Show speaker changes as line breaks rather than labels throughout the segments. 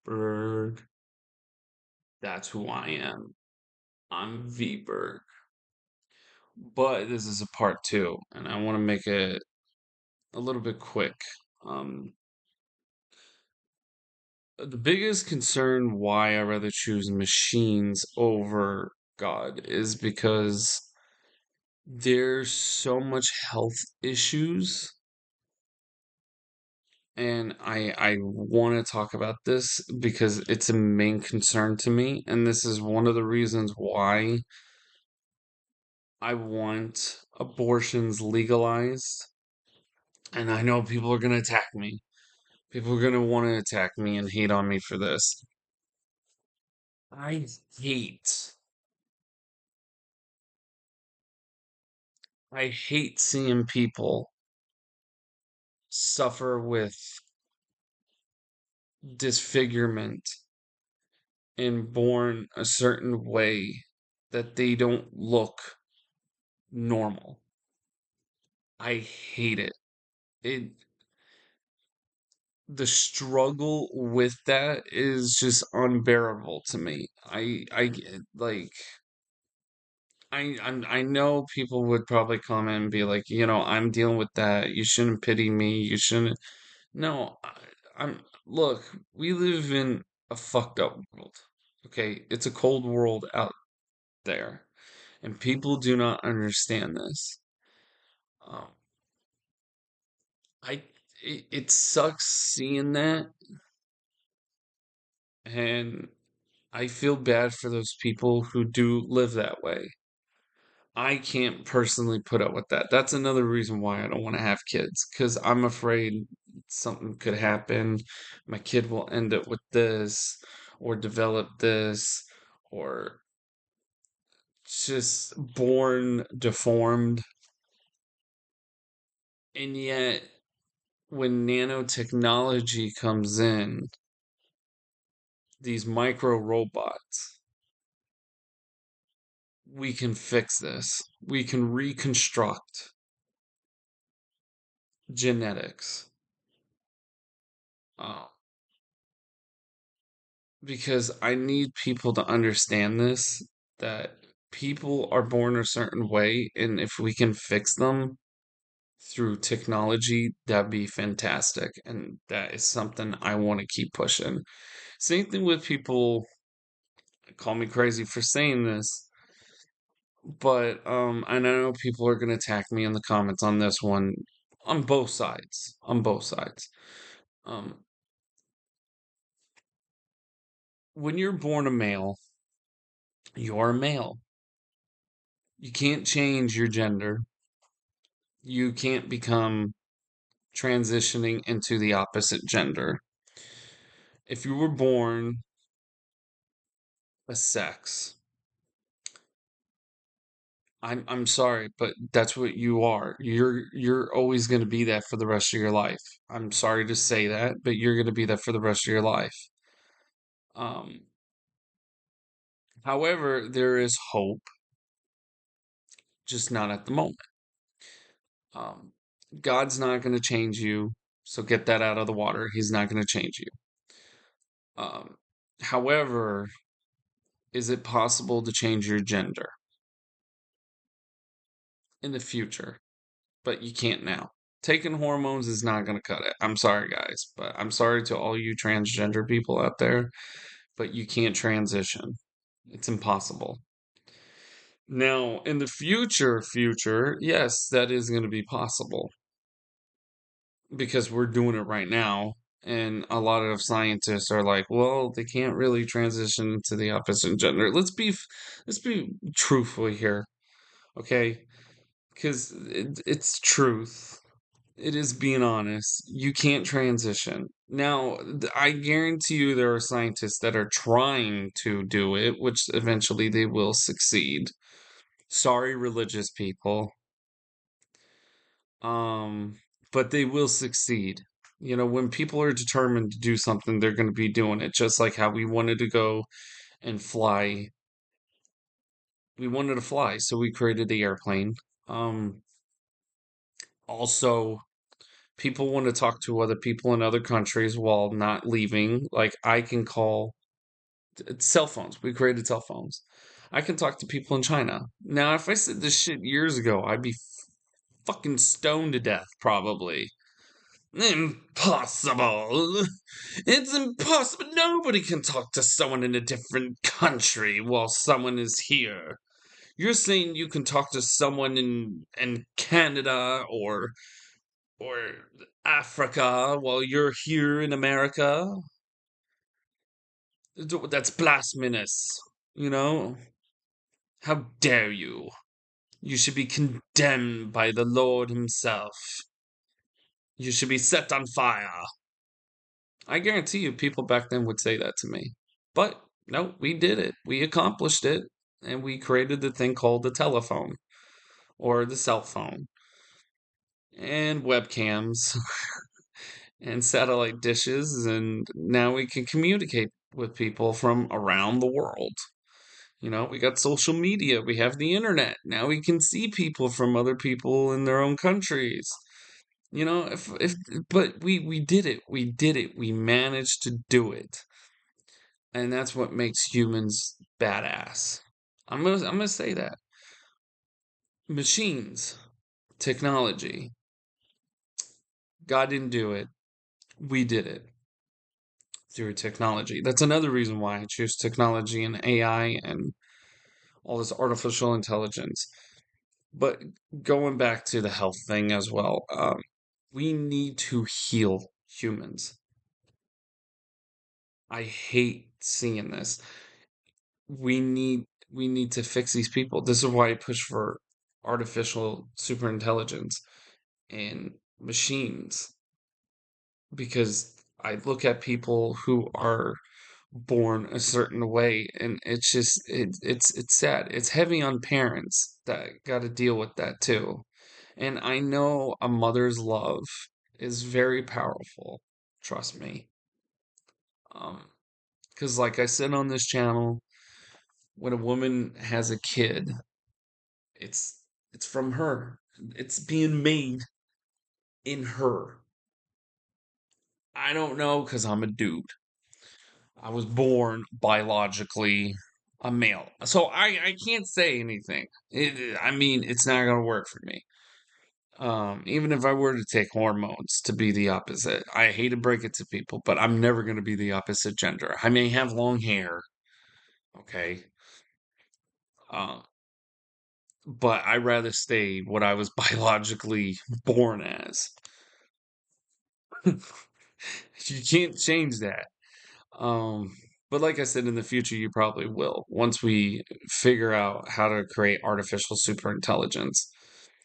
Berg. That's who I am. I'm V Berg. But this is a part two, and I want to make it a little bit quick. Um, the biggest concern why I rather choose machines over God is because there's so much health issues, and I want to talk about this because it's a main concern to me, and this is one of the reasons why I want abortions legalized. And I know people are going to attack me. People are going to want to attack me and hate on me for this. I hate, I hate seeing people suffer with disfigurement and born a certain way that they don't look normal. I hate it. It the struggle with that is just unbearable to me. Like I know people would probably comment and be like, I'm dealing with that. You shouldn't pity me. You shouldn't. No, look, we live in a fucked up world. Okay, it's a cold world out there, and people do not understand this. Um, I it sucks seeing that, and I feel bad for those people who do live that way. I can't personally put up with that. That's another reason why I don't want to have kids, because I'm afraid something could happen. My kid will end up with this, or develop this, or just born deformed. And yet, when nanotechnology comes in, these micro robots, we can fix this. We can reconstruct genetics. Uh, because I need people to understand this, that people are born a certain way, and if we can fix them through technology, that'd be fantastic. And that is something I want to keep pushing. Same thing with people call me crazy for saying this, but and I know people are gonna attack me in the comments on this one on both sides. On both sides. Um when you're born a male, you're a male. You can't change your gender. You can't become transitioning into the opposite gender. If you were born a sex, I'm sorry, but that's what you are. You're always going to be that for the rest of your life. I'm sorry to say that, but you're going to be that for the rest of your life. Um, However, there is hope, just not at the moment. Um, God's not going to change you, so get that out of the water. He's not going to change you. Um, However, is it possible to change your gender in the future? But you can't now. Taking hormones is not going to cut it. I'm sorry, guys, but I'm sorry to all you transgender people out there, but you can't transition. It's impossible. Now, in the future, yes, that is going to be possible because we're doing it right now. And a lot of scientists are like, well, they can't really transition to the opposite gender. Let's be truthful here, okay? Because it's truth. It is being honest. You can't transition. Now, I guarantee you there are scientists that are trying to do it, which eventually they will succeed. Sorry, religious people. Um, but they will succeed. When people are determined to do something, they're going to be doing it. Just like how we wanted to go and fly. We wanted to fly, so we created the airplane. Also, People want to talk to other people in other countries while not leaving. Like I can call cell phones. We created cell phones. I can talk to people in China. Now, if I said this shit years ago, I'd be fucking stoned to death, probably. Impossible. It's impossible. Nobody can talk to someone in a different country while someone is here. You're saying you can talk to someone in Canada or Africa while you're here in America? That's blasphemous, you know? How dare you? You should be condemned by the Lord himself. You should be set on fire. I guarantee you, people back then would say that to me. But no, we did it. We accomplished it. And we created the thing called the telephone or the cell phone and webcams and satellite dishes. And now we can communicate with people from around the world. You know, we got social media, we have the internet. Now we can see people from other people in their own countries. You know, if but we did it. We did it. We managed to do it. And that's what makes humans badass. I'm gonna say that. Machines, technology. God didn't do it. We did it through technology. That's another reason why I choose technology and AI and all this artificial intelligence. But going back to the health thing as well, we need to heal humans. I hate seeing this. We need to fix these people. This is why I push for artificial super intelligence and machines because I look at people who are born a certain way and it's just it's sad. It's heavy on parents that got to deal with that too. And I know a mother's love is very powerful. Trust me. Because like I said on this channel, when a woman has a kid, it's it's from her. It's being made in her. I don't know because I'm a dude. I was born biologically a male. So I can't say anything. I mean, it's not going to work for me. Even if I were to take hormones to be the opposite, I hate to break it to people, but I'm never going to be the opposite gender. I may have long hair, okay, um, but I rather stay what I was biologically born as. You can't change that. Um, but like I said, in the future, you probably will once we figure out how to create artificial superintelligence.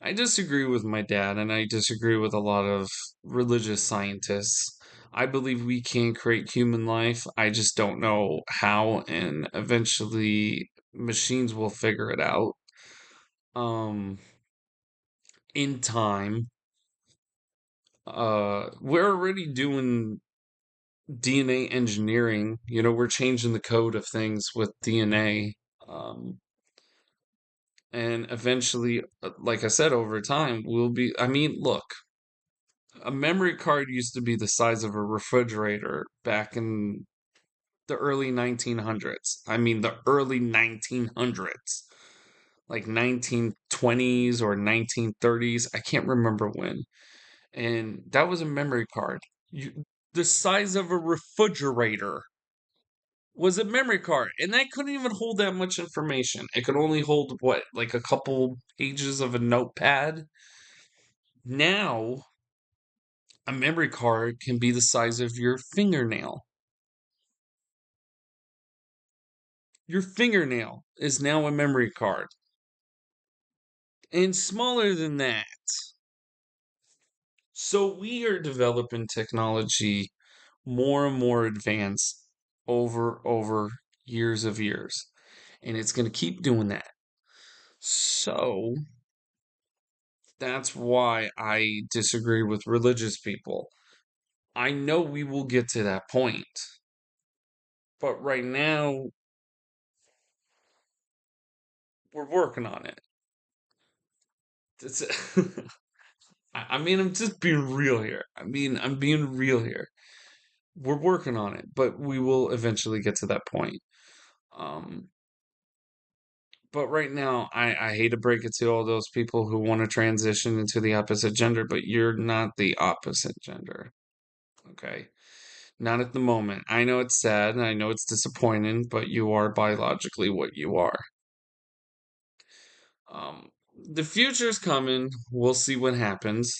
I disagree with my dad, and I disagree with a lot of religious scientists. I believe we can create human life. I just don't know how, and eventually machines will figure it out. In time, we're already doing DNA engineering. You know, we're changing the code of things with DNA. Um, and eventually, like I said, over time, we'll be. I mean, look, a memory card used to be the size of a refrigerator back in the early 1900s. I mean, the early 1900s, like 1920s or 1930s. I can't remember when. And that was a memory card. The size of a refrigerator was a memory card, and that couldn't even hold that much information. It could only hold what, like a couple pages of a notepad. Now, a memory card can be the size of your fingernail. Your fingernail is now a memory card, and smaller than that. So we are developing technology more and more advanced over years of years, and it's going to keep doing that. So that's why I disagree with religious people. I know we will get to that point, but right now we're working on it. That's it. I mean, I'm just being real here. I'm being real here. We're working on it, but we will eventually get to that point. Um, but right now, I hate to break it to all those people who want to transition into the opposite gender, but you're not the opposite gender. Okay. Not at the moment. I know it's sad and I know it's disappointing, but you are biologically what you are. Um, the future's coming. We'll see what happens.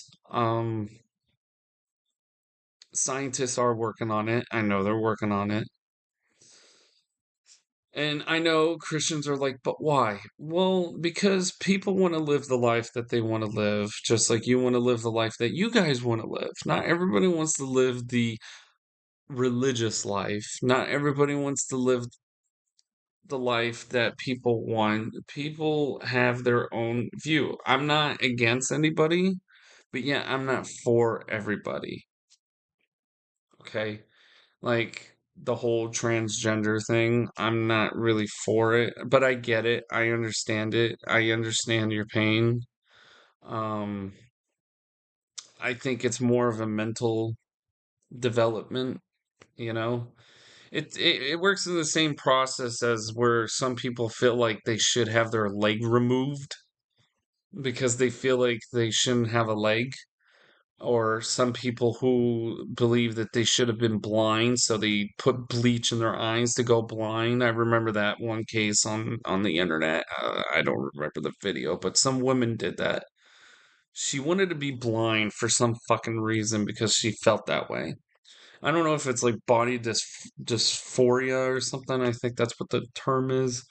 Scientists are working on it. I know they're working on it. And I know Christians are like, but why? Well, because people want to live the life that they want to live, just like you want to live the life that you guys want to live. Not everybody wants to live the religious life. Not everybody wants to live the life that people want. People have their own view. I'm not against anybody, but yeah, I'm not for everybody. Okay? Like the whole transgender thing, I'm not really for it, but I get it. I understand it. I understand your pain. Um, I think it's more of a mental development, you know? It works in the same process as where some people feel like they should have their leg removed because they feel like they shouldn't have a leg, or some people who believe that they should have been blind, so they put bleach in their eyes to go blind. I remember that one case on the internet. I don't remember the video, but some woman did that. She wanted to be blind for some fucking reason because she felt that way. I don't know if it's like body dysphoria or something. I think that's what the term is.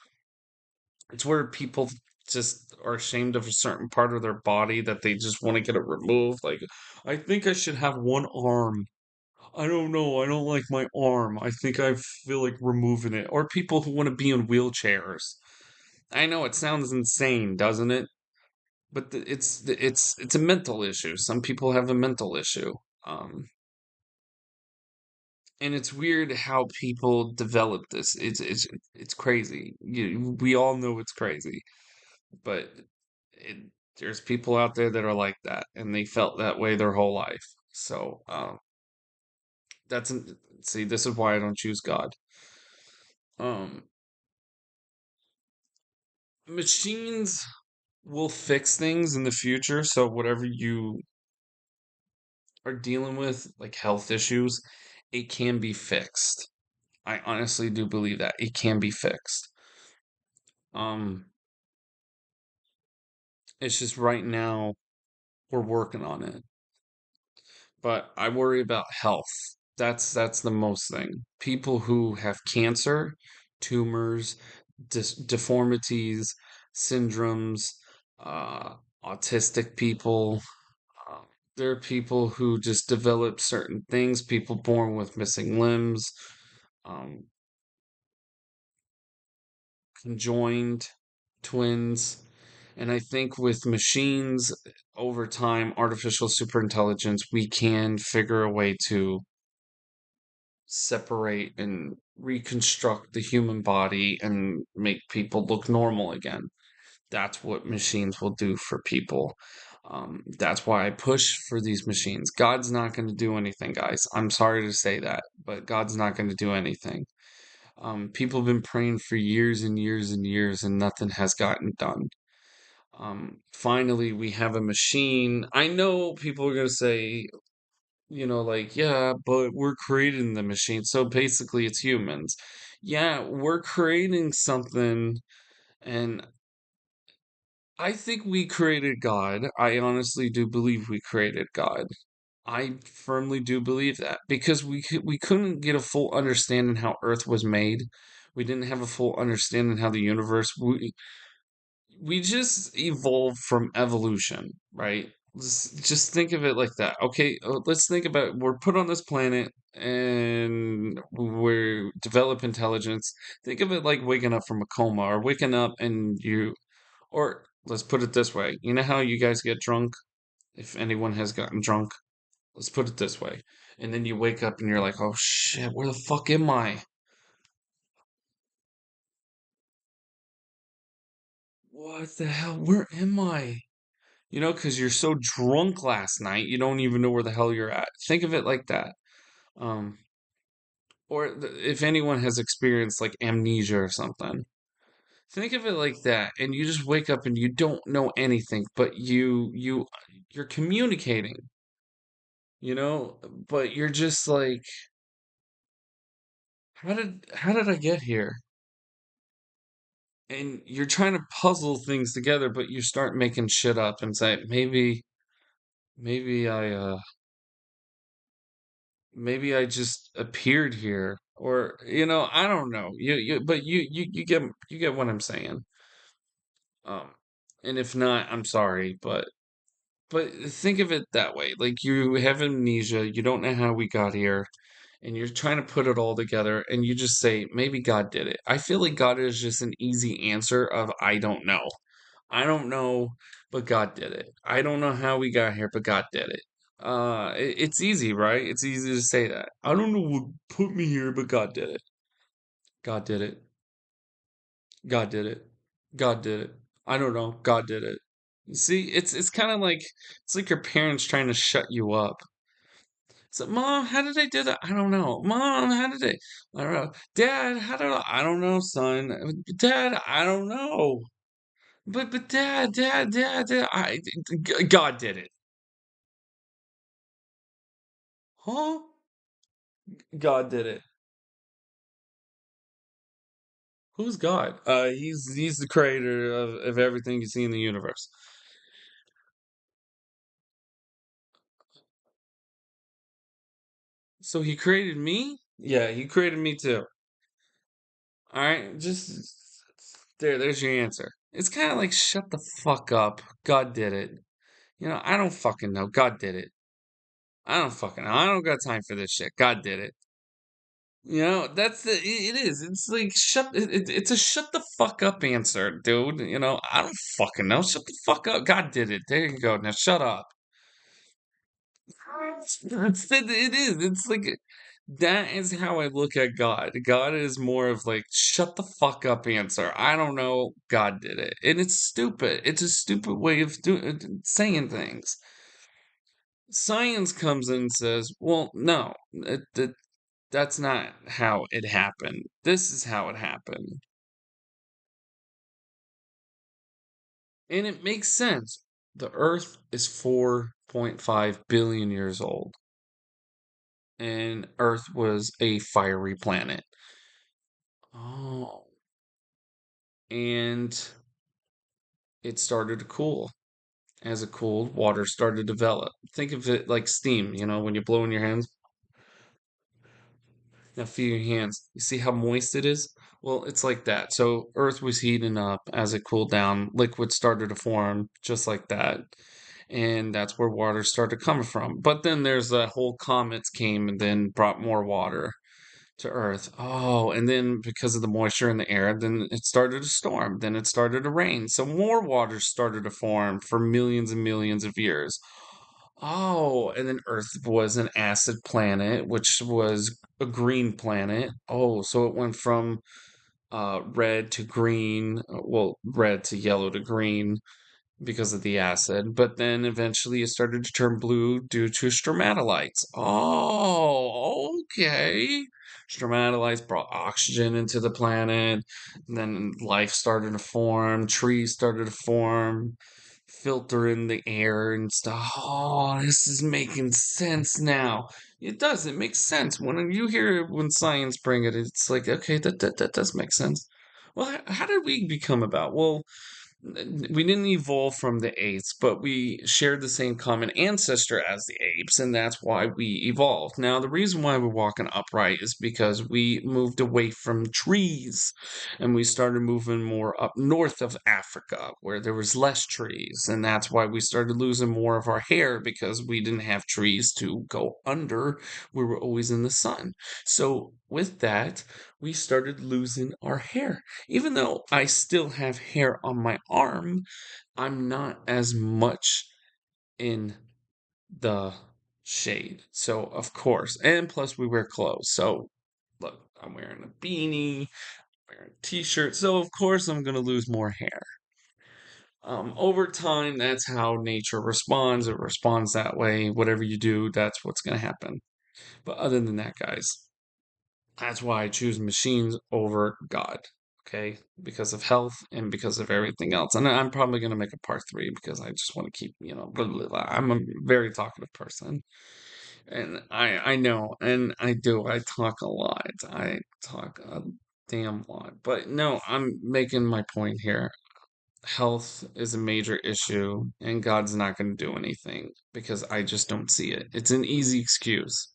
It's where people just are ashamed of a certain part of their body that they just want to get it removed. Like, I think I should have one arm. I don't know. I don't like my arm. I think I feel like removing it. Or people who want to be in wheelchairs. I know it sounds insane, doesn't it? But it's a mental issue. Some people have a mental issue. Um, and it's weird how people develop this. It's crazy. We all know it's crazy, but it, there's people out there that are like that, and they felt that way their whole life. So that's see, this is why I don't choose God. Um, Machines will fix things in the future, so whatever you are dealing with, like health issues, it can be fixed. I honestly do believe that it can be fixed. Um, it's just right now we're working on it. But I worry about health. That's the most thing. People who have cancer, tumors, deformities, syndromes, uh, autistic people. Uh, there are people who just develop certain things. People born with missing limbs, um, conjoined twins. And I think with machines over time, artificial superintelligence, we can figure a way to separate and reconstruct the human body and make people look normal again. That's what machines will do for people. That's why I push for these machines. God's not going to do anything, guys. I'm sorry to say that, but God's not going to do anything. People have been praying for years and years and years, and nothing has gotten done. Finally, we have a machine. I know people are going to say, like, yeah, but we're creating the machine. So basically, it's humans. Yeah, we're creating something, and I think we created God. I honestly do believe we created God. I firmly do believe that because we couldn't get a full understanding how Earth was made. We didn't have a full understanding how the universe. We just evolved from evolution, right? Just think of it like that. Okay, let's think about we're put on this planet and we're develop intelligence. Think of it like waking up from a coma or waking up and or let's put it this way. You know how you guys get drunk? If anyone has gotten drunk, let's put it this way. And then you wake up and you're like, oh shit, where the fuck am I? What the hell? Where am I? Because you're so drunk last night, you don't even know where the hell you're at. Think of it like that. Um, or if anyone has experienced like amnesia or something, think of it like that, and you just wake up and you don't know anything, but you're communicating, you know, but you're just like, how did I get here? And you're trying to puzzle things together, but you start making shit up and say, maybe maybe I just appeared here, or I don't know. But you get what I'm saying. Um, and if not, I'm sorry, but think of it that way. Like you have amnesia, you don't know how we got here, and you're trying to put it all together, and you just say, maybe God did it. I feel like God is just an easy answer of I don't know. I don't know, but God did it. I don't know how we got here, but God did it. It's easy, right? It's easy to say that. I don't know what put me here, but God did it. God did it. God did it. God did it. I don't know. God did it. See, it's kind of like it's like your parents trying to shut you up. So, Mom, how did I do that? I don't know. Mom, how did I? I don't know. Dad, how did I don't know, son. Dad, I don't know. But Dad, God did it. Huh? God did it. Who's God? He's the creator of everything you see in the universe. So he created me? Yeah, he created me too. All right, just there's your answer. It's kind of like shut the fuck up. God did it. I don't fucking know. God did it. I don't fucking know. I don't got time for this shit. God did it. That's it is. It's like it's a shut the fuck up answer, dude. I don't fucking know. Shut the fuck up. God did it. There you go. Now shut up. It is. It's like that is how I look at God. God is more of like shut the fuck up answer. I don't know. God did it, and it's stupid. It's a stupid way of saying things. Science comes in and says, "Well, no, that's not how it happened. This is how it happened," and it makes sense. The Earth is 4.5 billion years old, and Earth was a fiery planet. Oh, and it started to cool. As it cooled, water started to develop. Think of it like steam, when you blow in your hands. Now feel your hands. You see how moist it is? Well, it's like that. So Earth was heating up as it cooled down. Liquid started to form just like that. And that's where water started coming from. But then there's that whole comets came and then brought more water to Earth. Oh, and then because of the moisture in the air, then it started to storm. Then it started to rain. So more water started to form for millions and millions of years. Oh, and then Earth was an acid planet, which was a green planet. Oh, so it went from red to green, well, red to yellow to green because of the acid, but then eventually it started to turn blue due to stromatolites. Oh, okay. Stromatolites brought oxygen into the planet, and then life started to form, trees started to form, filter in the air and stuff. Oh, this is making sense now. It does. It makes sense. When you hear when science bring it, it's like, okay, that does make sense. Well, how did we become about? Well, we didn't evolve from the apes, but we shared the same common ancestor as the apes, and that's why we evolved. Now, the reason why we're walking upright is because we moved away from trees and we started moving more up north of Africa where there was less trees, and that's why we started losing more of our hair because we didn't have trees to go under. We were always in the sun. So, with that, we started losing our hair. Even though I still have hair on my arm, I'm not as much in the shade. So, of course, and plus we wear clothes. So, look, I'm wearing a beanie, wearing a t-shirt. So, of course, I'm going to lose more hair. Over time, that's how nature responds. It responds that way. Whatever you do, that's what's going to happen. But other than that, guys, that's why I choose machines over God. Okay, because of health and because of everything else. And I'm probably going to make a part three because I just want to keep, blah, blah, blah. I'm a very talkative person. And I know, and I do. I talk a lot. I talk a damn lot. But no, I'm making my point here. Health is a major issue, and God's not going to do anything because I just don't see it. It's an easy excuse.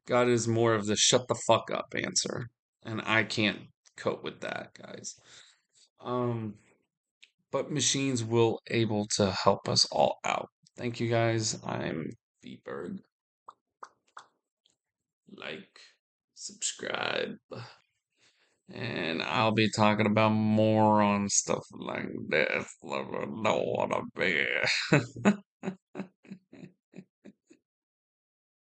God is more of the shut the fuck up answer, and I can't cope with that, guys. Um, but machines will able to help us all out. Thank you, guys. I'm Berg. Like, subscribe, and I'll be talking about more on stuff like this. Know what I mean?